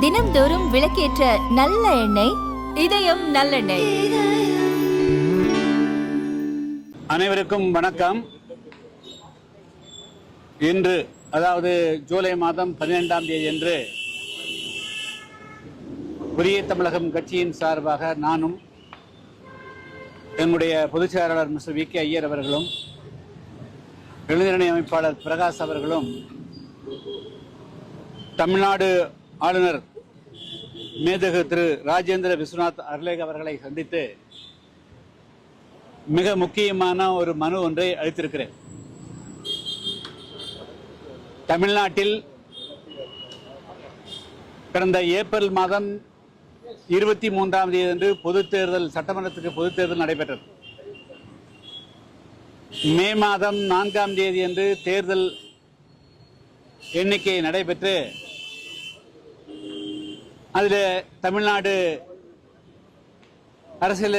தினம்தோறும் விளக்கேற்ற நல்ல எண்ணெய் இதயம் நல்லெண்ணெய். அனைவருக்கும் வணக்கம். இன்று அதாவது ஜூலை மாதம் 12ஆம் தேதி அன்று புதிய தமிழகம் கட்சியின் சார்பாக நானும் என்னுடைய பொதுச் செயலாளர் மிஸ்டர் வி.கே. ஐயர் அவர்களும் இளைஞரணி அமைப்பாளர் பிரகாஷ் அவர்களும் தமிழ்நாடு ஆளுநர் மேதகு திரு ராஜேந்திர விஸ்வநாத் அர்லேக் அவர்களை சந்தித்து மிக முக்கியமான ஒரு மனு ஒன்றை அளித்திருக்கிறேன். தமிழ்நாட்டில் கடந்த ஏப்ரல் மாதம் 23ஆம் தேதி அன்று பொதுத் தேர்தல், சட்டமன்றத்துக்கு பொதுத் தேர்தல் நடைபெற்றது. மே மாதம் 4ஆம் தேதி அன்று தேர்தல் எண்ணிக்கை நடைபெற்று அதில் தமிழ்நாடு அரசியல்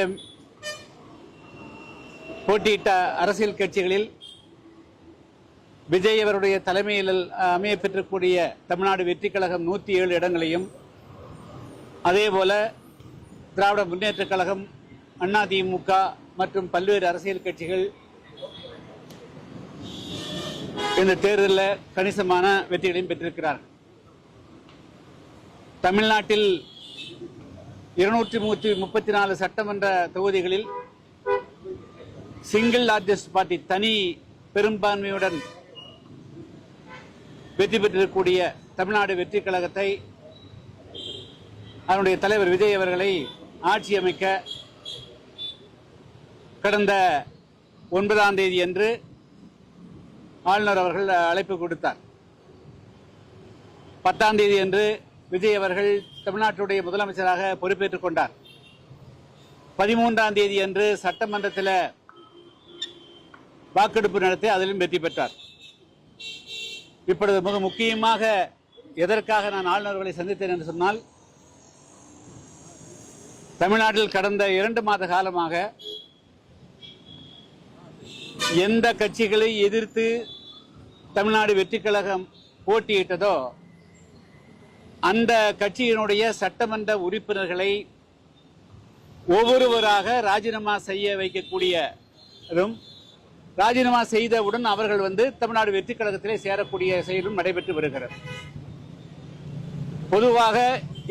போட்டியிட்ட அரசியல் கட்சிகளில் விஜய் அவருடைய தலைமையில் அமைய பெற்றக்கூடிய தமிழ்நாடு வெற்றி கழகம் 107 இடங்களையும், அதேபோல திராவிட முன்னேற்றக் கழகம், அதிமுக மற்றும் பல்வேறு அரசியல் கட்சிகள் இந்த தேர்தலில் கணிசமான வெற்றிகளையும் பெற்றிருக்கிறார்கள். தமிழ்நாட்டில் 234 சட்டமன்ற தொகுதிகளில் சிங்கிள் லார்ஜஸ்ட் பார்ட்டி, தனி பெரும்பான்மையுடன் வெற்றி பெற்றிருக்கக்கூடிய தமிழ்நாடு வெற்றி கழகத்தை, அதனுடைய தலைவர் விஜய் அவர்களை ஆட்சி அமைக்க கடந்த 9ஆம் தேதி அன்று ஆளுநர் அவர்கள் அழைப்பு கொடுத்தார். 10ஆம் தேதி அன்று விஜய் அவர்கள் தமிழ்நாட்டுடைய முதலமைச்சராக பொறுப்பேற்றுக் கொண்டார். 13ஆம் தேதி அன்று சட்டமன்றத்தில் வாக்கெடுப்பு நடத்தி அதிலும் வெற்றி பெற்றார். இப்பொழுது மிக முக்கியமாக எதற்காக நான் ஆளுநர்களை சந்தித்தேன் என்று சொன்னால், தமிழ்நாட்டில் கடந்த 2 மாத காலமாக எந்த கட்சிகளை எதிர்த்து தமிழ்நாடு வெற்றி கழகம் போட்டியிட்டதோ அந்த கட்சியினுடைய சட்டமன்ற உறுப்பினர்களை ஒவ்வொருவராக ராஜினாமா செய்ய வைக்கக்கூடியதும், ராஜினாமா செய்தவுடன் அவர்கள் தமிழ்நாடு வெற்றி கழகத்திலே சேரக்கூடிய செயலும் நடைபெற்று வருகிறது. பொதுவாக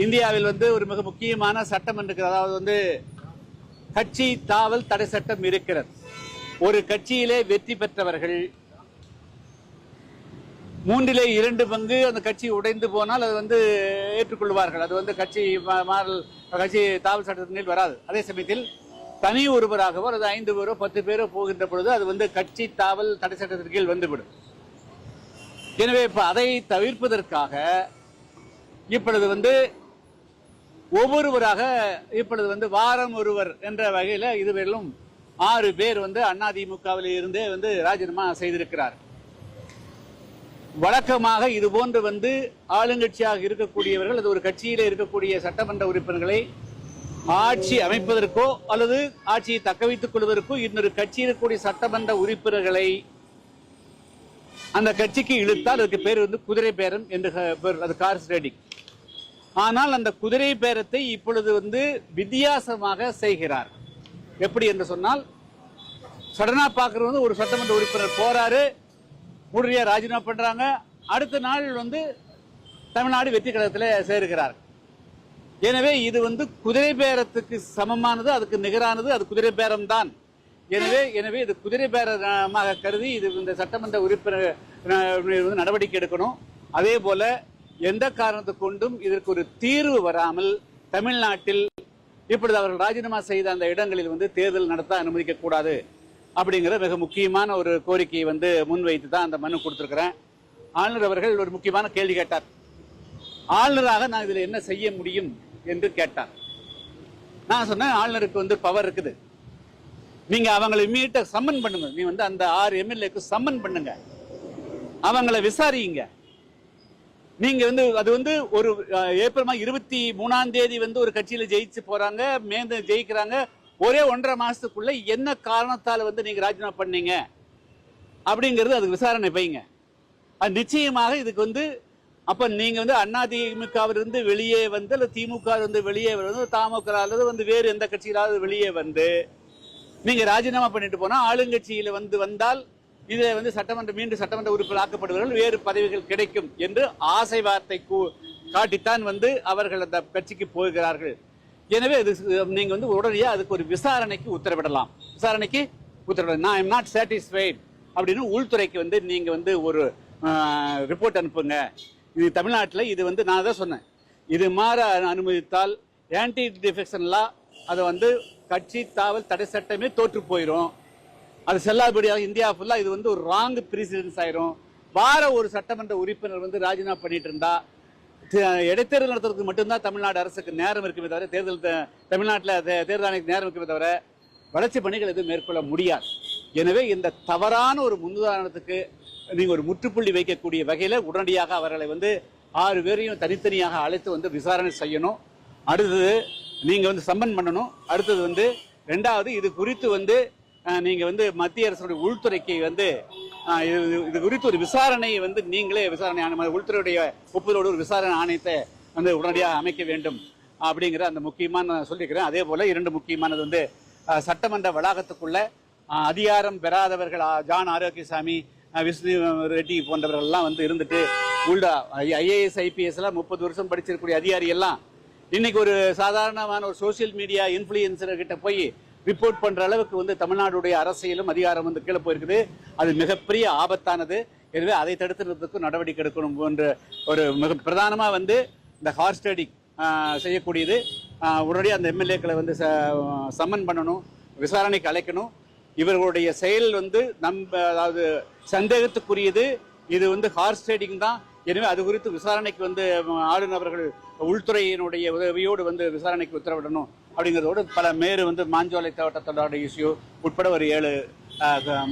இந்தியாவில் ஒரு மிக முக்கியமான சட்டம் இருக்கிறது. அதாவது கட்சி தாவல் தடை சட்டம் இருக்கிறது. ஒரு கட்சியிலே வெற்றி பெற்றவர்கள் 3/2 பங்கு அந்த கட்சி உடைந்து போனால் அது ஏற்றுக்கொள்வார்கள். அது கட்சி தாவல் சட்டத்தின் வராது. அதே சமயத்தில் தனி ஒருவராகவோ அது 5 பேரோ 10 பேரோ போகின்ற பொழுது அது கட்சி தாவல் தடை சட்டத்தின் கீழ் வந்துவிடும். எனவே இப்ப அதை தவிர்ப்பதற்காக இப்பொழுது ஒவ்வொருவராக இப்பொழுது வாரம் ஒருவர் என்ற வகையில் இதுவரையிலும் 6 பேர் அதிமுகவில் இருந்தே ராஜினாமா செய்திருக்கிறார். வழக்கமாக இது போன்று ஆளுங்கட்சியாக இருக்கக்கூடியவர்கள், அது ஒரு கட்சியிலே இருக்கக்கூடிய சட்டமன்ற உறுப்பினர்களை ஆட்சி அமைப்பதற்கோ அல்லது ஆட்சியை தக்க வைத்துக் கொள்வதற்கோ இன்னொரு கட்சியில் இருக்கக்கூடிய சட்டமன்ற உறுப்பினர்களை அந்த கட்சிக்கு இழுத்தால் அதுக்கு பேர் குதிரை பேரம் என்று, அது கார்ஸ் ரைடிங். ஆனால் அந்த குதிரை பேரத்தை இப்பொழுது வித்தியாசமாக செய்கிறார். எப்படி என்று சொன்னால், சடனா பார்க்கறது ஒரு சட்டமன்ற உறுப்பினர் போறாரு, உடனடியாக ராஜினாமா பண்றாங்க, அடுத்த நாள் தமிழ்நாடு வெற்றி கழகத்தில் சேர்க்கிறார். எனவே இது குதிரை பேரத்துக்கு சமமானது, அதுக்கு நிகரானது, அது குதிரை பேரம் தான். எனவே இது குதிரை பேரமாக கருதி இந்த சட்டமன்ற உறுப்பினர் நடவடிக்கை எடுக்கணும். அதே போல எந்த காரணத்தை கொண்டும் இதற்கு ஒரு தீர்வு வராமல் தமிழ்நாட்டில் இப்பொழுது அவர்கள் ராஜினாமா செய்த அந்த இடங்களில் தேர்தல் நடத்த அனுமதிக்க கூடாது அப்படிங்கிற மிக முக்கியமான ஒரு கோரிக்கையை முன்வைத்து தான் அந்த மனு கொடுத்திருக்கிறேன். ஆளுநர் அவர்கள் ஒரு முக்கியமான கேள்வி கேட்டார். ஆளுநராக நான் இதில் என்ன செய்ய முடியும் என்று கேட்டார். நான் சொன்னேன், ஆளுநருக்கு பவர் இருக்குது, நீங்க அவங்களை இம்மீடியட்டா சம்மன் பண்ணுங்க. நீ அந்த 6 எம்எல்ஏக்கு சம்மன் பண்ணுங்க, அவங்களை விசாரிங்க. நீங்க அது ஒரு ஏப்ரல் 23ஆம் தேதி ஒரு கட்சியில ஜெயிச்சு போறாங்க, ஜெயிக்கிறாங்க. ஒரே 1.5 மாசத்துக்குள்ள என்ன காரணத்தால நீங்க ராஜினாமா பண்ணீங்க அப்படிங்கிறது அதுக்கு விசாரணை வைங்க. அது நிச்சயமாக இதுக்கு அப்ப நீங்க வந்து அதிமுகவிலிருந்து வெளியே வந்து அல்லது திமுக இருந்து வெளியே வந்து தமுக அல்லது வந்து வேறு எந்த கட்சியிலாவது வெளியே வந்து நீங்க ராஜினாமா பண்ணிட்டு போனா ஆளுங்கட்சியில வந்தால் இதை வந்து மீண்டும் சட்டமன்ற உறுப்பினர் ஆக்கப்படுவார்கள், வேறு பதவிகள் கிடைக்கும் என்று ஆசை வார்த்தை காட்டித்தான் வந்து அவர்கள் அந்த கட்சிக்கு போகிறார்கள். எனவே நீங்க வந்து உடனடியாக அதுக்கு ஒரு விசாரணைக்கு உத்தரவிடலாம். நான் ஐம் நாட் சாட்டிஸ்ஃபைட் அப்படின்னு உள்துறைக்கு வந்து நீங்க வந்து ஒரு ரிப்போர்ட் அனுப்புங்க. இது தமிழ்நாட்டில் இது வந்து நான் தான் சொன்னேன், இது மாற அனுமதித்தால் ஆன்டி டிஃபெக்ஷன் லா அதை வந்து கட்சி தாவல் தடை சட்டமே தோற்று போயிடும். அது செல்லாதபடியாக இந்தியா ஃபுல்லா இது வந்து ஒரு ராங் பிரசிடென்ஸ் ஆயிரும். வார ஒரு சட்டமன்ற உறுப்பினர் வந்து ராஜினாமா பண்ணிட்டு இருந்தா இடைத்தேர்தல் நடத்துறதுக்கு மட்டும்தான் தமிழ்நாடு அரசுக்கு நேரம் இருக்குமே தவிர தமிழ்நாட்டில் தேர்தல் ஆணையத்துக்கு நேரம் இருக்குமே தவிர வளர்ச்சி பணிகள் எதுவும் மேற்கொள்ள முடியாது. எனவே இந்த தவறான ஒரு முன்னுதாரணத்துக்கு நீங்க ஒரு முற்றுப்புள்ளி வைக்கக்கூடிய வகையில உடனடியாக அவர்களை வந்து 6 பேரையும் தனித்தனியாக அழைத்து வந்து விசாரணை செய்யணும். அடுத்தது நீங்க வந்து சம்மன் பண்ணணும். அடுத்தது வந்து 2வது இது குறித்து வந்து நீங்க வந்து மத்திய அரசுடைய உள்துறைக்கு வந்து இது குறித்து ஒரு விசாரணையை வந்து நீங்களே விசாரணை உள்துறையுடைய ஒப்புதலோடு ஒரு விசாரணை ஆணையத்தை வந்து உடனடியாக அமைக்க வேண்டும் அப்படிங்கிற அந்த முக்கியமான சொல்லிக்கிறேன். அதே போல 2 முக்கியமானது வந்து சட்டமன்ற வளாகத்துக்குள்ள அதிகாரம் பெறாதவர்கள் ஜான் ஆரோக்கியசாமி, விஷ்ணு ரெட்டி போன்றவர்கள் எல்லாம் வந்து இருந்துட்டு உள்ள IAS IPS எல்லாம் 30 வருஷம் படிச்சிருக்கக்கூடிய அதிகாரி எல்லாம் இன்னைக்கு ஒரு சாதாரணமான ஒரு சோசியல் மீடியா இன்ஃபுளுசர் கிட்ட போய் ரிப்போர்ட் பண்ற அளவுக்கு வந்து தமிழ்நாடுடைய அரசியலும் அதிகாரம் வந்து கீழே போயிருக்குது. அது மிகப்பெரிய ஆபத்தானது. எனவே அதை தடுத்துறதுக்கு நடவடிக்கை எடுக்கணும் என்ற ஒரு மிக பிரதானமா வந்து இந்த ஹார்ஸ்டடிக் செய்யக்கூடியது. உடனடியாக அந்த எம்எல்ஏக்களை வந்து சம்மன் பண்ணணும், விசாரணைக்கு அழைக்கணும். இவர்களுடைய செயல் வந்து அதாவது சந்தேகத்துக்குரியது. இது வந்து ஹார்ஸ் ட்ரேடிங் தான். எனவே அது குறித்து விசாரணைக்கு வந்து ஆளுநர் அவர்கள் உள்துறையினுடைய உதவியோடு வந்து விசாரணைக்கு உத்தரவிடணும் அப்படிங்கிறதோடு பல மேறு வந்து மாஞ்சோலை தோட்டத்தோட இஷ்யூ உட்பட ஒரு 7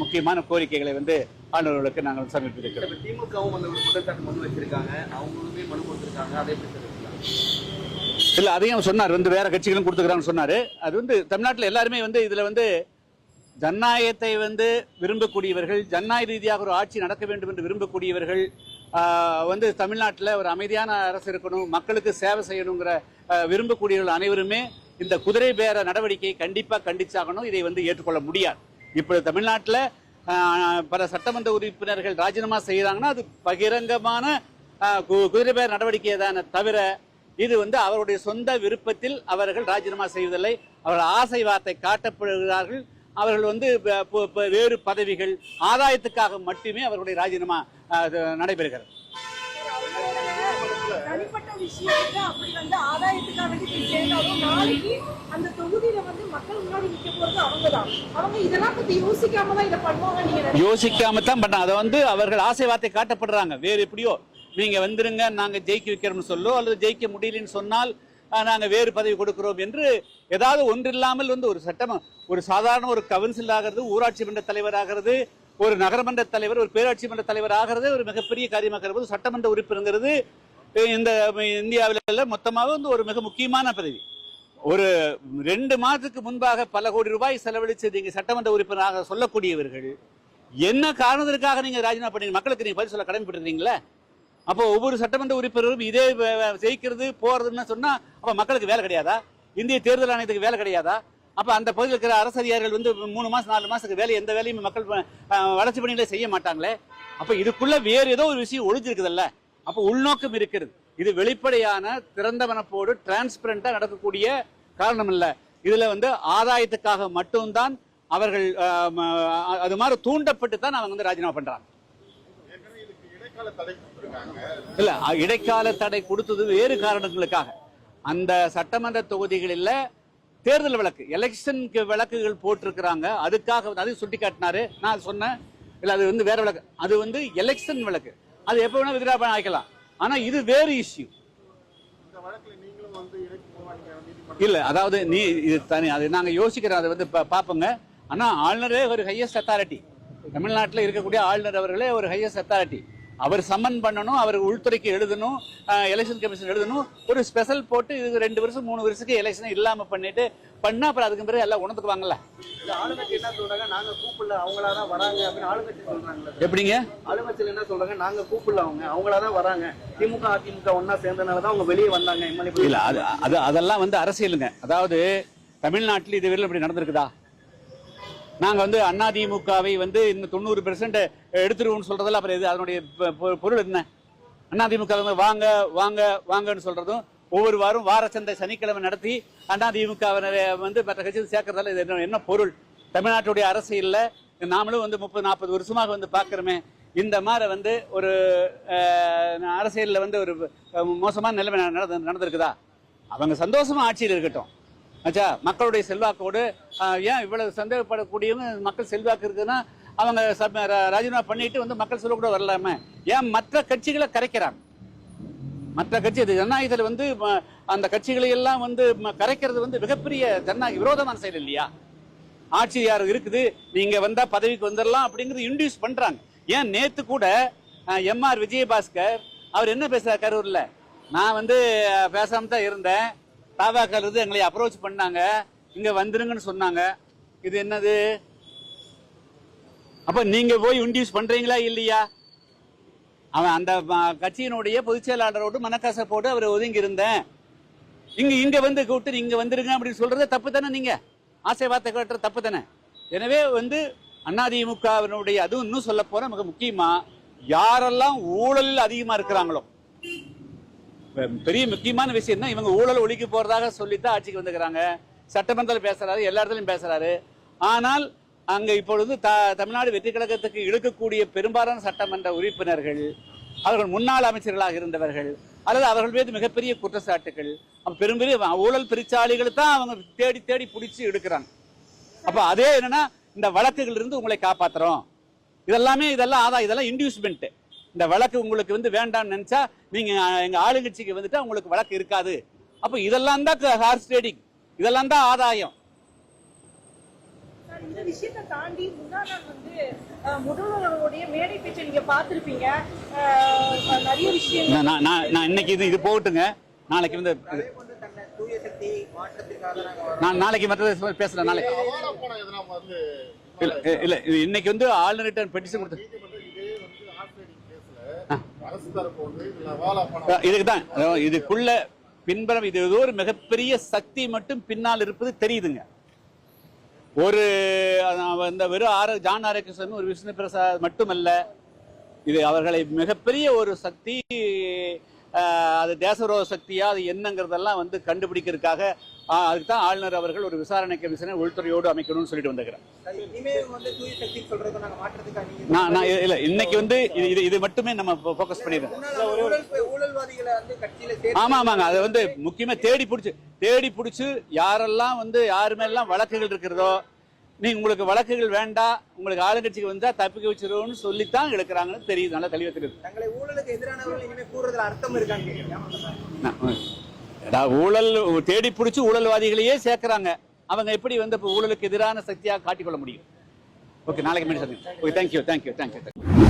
முக்கியமான கோரிக்கைகளை வந்து ஆளுநர்களுக்கு நாங்கள் சமர்ப்பித்திருக்கிறோம். திமுகவும் வந்து குற்றச்சாட்டு மனு வச்சிருக்காங்க, அவங்களுமே மனு கொடுத்திருக்காங்க. அதே இல்ல அதையும் சொன்னார், வந்து வேற கட்சிகளும் கொடுத்துக்கிறான்னு சொன்னாரு. அது வந்து தமிழ்நாட்டில் எல்லாருமே வந்து இதுல வந்து ஜனநாயகத்தை வந்து விரும்பக்கூடியவர்கள், ஜனநாயக ரீதியாக ஒரு ஆட்சி நடக்க வேண்டும் என்று விரும்பக்கூடியவர்கள் வந்து தமிழ்நாட்டில் ஒரு அமைதியான அரசு இருக்கணும், மக்களுக்கு சேவை செய்யணுங்கிற விரும்பக்கூடியவர்கள் அனைவருமே இந்த குதிரை பேர நடவடிக்கையை கண்டிப்பாக கண்டிச்சாகணும். இதை வந்து ஏற்றுக்கொள்ள முடியாது. இப்பொழுது தமிழ்நாட்டில் பல சட்டமன்ற உறுப்பினர்கள் ராஜினாமா செய்கிறாங்கன்னா அது பகிரங்கமான குதிரை பேர நடவடிக்கை தானே தவிர இது வந்து அவருடைய சொந்த விருப்பத்தில் அவர்கள் ராஜினாமா செய்வதில்லை. அவர்கள் ஆசை வார்த்தை காட்டப்படுகிறார்கள். அவர்கள் வந்து வேறு பதவிகள் ஆதாயத்துக்காக மட்டுமே அவர்களுடைய ராஜினாமா நடைபெறுகிறது. தனிப்பட்ட விஷயத்துல அப்படி வந்து ஆதாயத்துக்காக சேர்ந்தாலும் நாளைக்கு அந்த தொகுதியில வந்து மக்கள் முன்னாடி நிக்க போறது அவங்கதான். அவங்க இதெல்லாம் பத்தி யோசிக்காம தான் இதை பண்ணுவாங்க. நீங்க யோசிக்காம தான் பண்ணாங்க. அதை வந்து அவர்கள் ஆசை வார்த்தை காட்டப்படுறாங்க. வேறு எப்படியோ நீங்க வந்துருங்க, நாங்க ஜெயிக்க வைக்கிறோம்னு சொல்லோ அல்லது ஜெயிக்க முடியலன்னு சொன்னால் நாங்க வேறு பதவி கொடுக்கிறோம் என்று ஏதாவது ஒன்றில்லாமல் வந்து ஒரு சாதாரண ஒரு கவுன்சில் ஆகிறது, ஊராட்சி மன்ற தலைவர் ஆகிறது, ஒரு நகரமன்ற தலைவர், ஒரு பேராட்சி மன்ற தலைவர் ஆகிறது ஒரு மிகப்பெரிய காரியமாக இருப்பது. சட்டமன்ற உறுப்பினருங்கிறது இந்த இந்தியாவில மொத்தமாக வந்து ஒரு மிக முக்கியமான பதவி. ஒரு 2 மாதத்துக்கு முன்பாக பல கோடி ரூபாய் செலவழித்து நீங்க சட்டமன்ற உறுப்பினராக சொல்லக்கூடியவர்கள் என்ன காரணத்திற்காக நீங்க ராஜினாமா பண்ணீங்க? மக்களுக்கு நீங்க பதில் சொல்ல கடமைப்பட்டிருந்தீங்களே. அப்போ ஒவ்வொரு சட்டமன்ற உறுப்பினரும் இதே ஜெயிக்கிறது போறதுன்னு சொன்னா அப்ப மக்களுக்கு வேலை கிடையாதா? இந்திய தேர்தல் ஆணையத்துக்கு வேலை கிடையாதா? அப்ப அந்த பகுதியில் இருக்கிற அரசு அதிகாரிகள் வந்து 3 மாசம் 4 மாசத்துக்கு வேலை எந்த வேலையும் மக்கள் வளர்ச்சி பணிகளை செய்ய மாட்டாங்களே. அப்ப இதுக்குள்ள வேறு ஏதோ ஒரு விஷயம் ஒளிஞ்சிருக்குதுல்ல. அப்ப உள்நோக்கம் இருக்கிறது. இது வெளிப்படையான திறந்த மனப்போடு டிரான்ஸ்பரண்டா நடக்கக்கூடிய காரணம் இல்ல. இதுல வந்து ஆதாயத்துக்காக மட்டும்தான் அவர்கள் அது மாதிரி தூண்டப்பட்டு தான் அவங்க வந்து ராஜினாமா பண்றாங்க. இல்ல இடைக்கால தடை கொடுத்தது வேறு காரணங்களுக்காக. அந்த சட்டமன்ற தொகுதிகளில் தேர்தல் வழக்கு எலெக்ஷனுக்கு வழக்குகள் போட்டிருக்கிறாங்க. அதுக்காக அதை சுட்டி காட்டினாரு. நான் சொன்னேன் இல்ல அது வந்து வேற வழக்கு, அது வந்து எலெக்ஷன் வழக்கு, அது எப்ப வேணா வித்ட்ரா ஆக்கலாம். ஆனா இது வேறு இஷ்யூ இல்ல. அதாவது இது தனி, அது நாங்க யோசிக்கிறோம், அதை வந்து பாப்போங்க. ஆனா ஆளுநரே ஒரு ஹையஸ்ட் அத்தாரிட்டி, தமிழ்நாட்டில் இருக்கக்கூடிய ஆளுநர் அவர்களே ஒரு ஹையஸ்ட் அத்தாரிட்டி. அவர் சம்மன் பண்ணணும், அவர் உள்துறைக்கு எழுதணும், எலெக்ஷன் கமிஷன் எழுதணும், ஒரு ஸ்பெஷல் போட்டு இது 2 வருஷம் 3 வருஷத்துக்கு எலெக்ஷன் இல்லாம பண்ணிட்டு பண்ணா அப்புறம் அதுக்கு பிறகு எல்லாம் உணர்ந்துக்குவாங்கல்ல. ஆளுங்கட்சி என்ன சொல்றாங்க, நாங்க கூப்பிடல அவங்களாதான் வராங்க அப்படின்னு ஆளுங்கட்சி சொல்றாங்க. எப்படிங்க? ஆளுங்கட்சியில் என்ன சொல்றாங்க, நாங்க கூப்பிடல அவங்களாதான் வராங்க, திமுக அதிமுக ஒன்னா சேர்ந்தனாலதான் அவங்க வெளியே வந்தாங்க. இல்ல அதெல்லாம் வந்து அரசியலுங்க. அதாவது தமிழ்நாட்டில் இது வரையிலும் இப்படி நடந்திருக்குதா? நாங்க வந்து அதிமுகவை வந்து இன்னும் 90% எடுத்துருவோம்னு சொல்றதில்ல. அப்புறம் இது அதனுடைய பொருள் என்ன? அதிமுக வாங்க வாங்க வாங்கன்னு சொல்றதும் ஒவ்வொரு வாரம் வார சந்தை சனிக்கிழமை நடத்தி அதிமுக வந்து மற்ற கட்சியில் சேர்க்கறதால இது என்ன பொருள்? தமிழ்நாட்டுடைய அரசியல்ல நாமளும் வந்து 30-40 வருஷமாக வந்து பாக்குறோமே, இந்த மாதிரி வந்து ஒரு அரசியல்ல வந்து ஒரு மோசமான நிலைமை நடந்திருக்குதா? அவங்க சந்தோஷமா ஆட்சியில் இருக்கட்டும். ஆச்சா, மக்களுடைய செல்வாக்கோடு ஏன் இவ்வளவு சந்தேகப்படக்கூடியவங்க மக்கள் செல்வாக்கு இருக்குன்னா அவங்க ராஜினாமா பண்ணிட்டு வந்து மக்கள் சொல்ல கூட வரலாம? ஏன் மற்ற கட்சிகளை கரைக்கிறாங்க? மற்ற கட்சி ஜனநாயகத்தில் வந்து அந்த கட்சிகளை எல்லாம் வந்து கரைக்கிறது வந்து மிகப்பெரிய ஜனநாயக விரோதமான செயல் இல்லையா? ஆட்சி யார் இருக்குது, நீங்க வந்தா பதவிக்கு வந்துடலாம் அப்படிங்கிறது இன்டியூஸ் பண்றாங்க. ஏன் நேத்து கூட எம்ஆர் விஜயபாஸ்கர் அவர் என்ன பேசுறாரு கரூர்ல, நான் வந்து பேசாம தான் இருந்தேன், தாவாக்கால் இருந்து எங்களை அப்ரோச் பண்ணாங்க, இங்க வந்துருங்கன்னு சொன்னாங்க. இது என்னது? அப்ப நீங்க போய் இன்டியூஸ் பண்றீங்களா இல்லையா? அவன் அந்த கட்சியினுடைய பொதுச் செயலாளரோடு மனக்கசப்போடு அவர் ஒதுங்கி இருந்தேன், இங்க வந்து கூப்பிட்டு இங்க வந்துருங்க அப்படின்னு சொல்றது தப்பு தானே? நீங்க ஆசை வார்த்தை கேட்டுற தப்பு தானே? எனவே வந்து அதிமுகவினுடைய, அதுவும் இன்னும் சொல்ல போற மிக முக்கியமா, யாரெல்லாம் ஊழல் அதிகமா இருக்கிறாங்களோ, பெரிய முக்கியமான விஷயம் தான், இவங்க ஊழல் ஒழிக்க போறதாக சொல்லித்தான் ஆட்சிக்கு வந்துக்கிறாங்க. சட்டமன்றத்தில் பேசுறாரு, எல்லா இடத்துலையும் பேசுறாரு. ஆனால் அங்க இப்பொழுது தமிழ்நாடு வெற்றி கழகத்துக்கு இழுக்கக்கூடிய பெரும்பாலான சட்டமன்ற உறுப்பினர்கள் அவர்கள் முன்னாள் அமைச்சர்களாக இருந்தவர்கள் அல்லது அவர்கள் மீது மிகப்பெரிய குற்றச்சாட்டுகள், பெரும்பெரிய ஊழல் பிரிச்சாளிகளை தான் அவங்க தேடி தேடி பிடிச்சி எடுக்கிறாங்க. அப்ப அதே என்னன்னா, இந்த வழக்குகள் இருந்து உங்களை காப்பாத்துறோம், இதெல்லாம் ஆதா, இதெல்லாம் இன்டியூஸ்மெண்ட். இந்த வழக்கு உங்களுக்கு வந்து வேண்டாம்னு நினைச்சா நீங்க எங்க ஆளுங்கட்சிக்கு வந்துட்டு உங்களுக்கு வழக்கு இருக்காது. அப்ப இதெல்லாம் தான் ஹார்ஸ் ட்ரேடிங், இதெல்லாம் தான் ஆதாயம். இந்த விஷயத்தை தாண்டி முன்னாள் வந்து முதல்வருடைய மேடை பேச்சை நீங்க பார்த்திருப்பீங்க, நிறைய விஷயம். நான் இன்னைக்கு இது போகட்டுங்க, நாளைக்கு வந்து நான் நாளைக்கு மற்ற பேசுறேன். நாளைக்கு இல்ல இன்னைக்கு வந்து ஆளுநர் பெட்டிஷன் கொடுத்து இதுக்குதான் இதுக்குள்ள பின்பறம் இது ஒரு மிகப்பெரிய சக்தி மட்டும் பின்னால் இருப்பது தெரியுதுங்க. ஒரு இந்த வெறும் ஜான் ஆரோக்கியசாமி ஒரு விஷ்ணு பிரசாத் மட்டுமல்ல, இது அவர்களை மிகப்பெரிய ஒரு சக்தி, அது தேசவிரோத சக்தியா அது என்னங்கிறதெல்லாம் வந்து கண்டுபிடிக்கிறதுக்காக அதுக்கு தான் ஆளுநர் அவர்கள் ஒரு விசாரணை கமிஷனை உள்துறையோடு அமைக்கணும்னு சொல்லிட்டு வந்திருக்கிறேன். இல்ல இன்னைக்கு வந்து இது மட்டுமே நம்ம போக்கஸ் பண்ணிடுறோம். ஆமாங்க, அதை வந்து முக்கியமா தேடி பிடிச்சு யாரெல்லாம் வந்து யாரு மேலாம் வழக்குகள் இருக்கிறதோ, நீங்க உங்களுக்கு வழக்குகள் வேண்டாம், உங்களுக்கு ஆளுங்கட்சிக்கு வந்தா தப்பிக்க வச்சிருவோம்னு சொல்லித்தான் எடுக்கிறாங்கன்னு தெரியுது, நல்லா தெளிவா தெரியுது. தங்களை ஊழலுக்கு எதிரானவர்கள் இனிமே கூறுறதுல அர்த்தம் இருக்காங்க. ஊழல் தேடி பிடிச்சு ஊழல்வாதிகளையே சேர்க்கிறாங்க. அவங்க எப்படி வந்து ஊழலுக்கு எதிரான சக்தியாக காட்டிக்கொள்ள முடியும்? ஓகே, நாளைக்கு மேடம். Okay, thank you.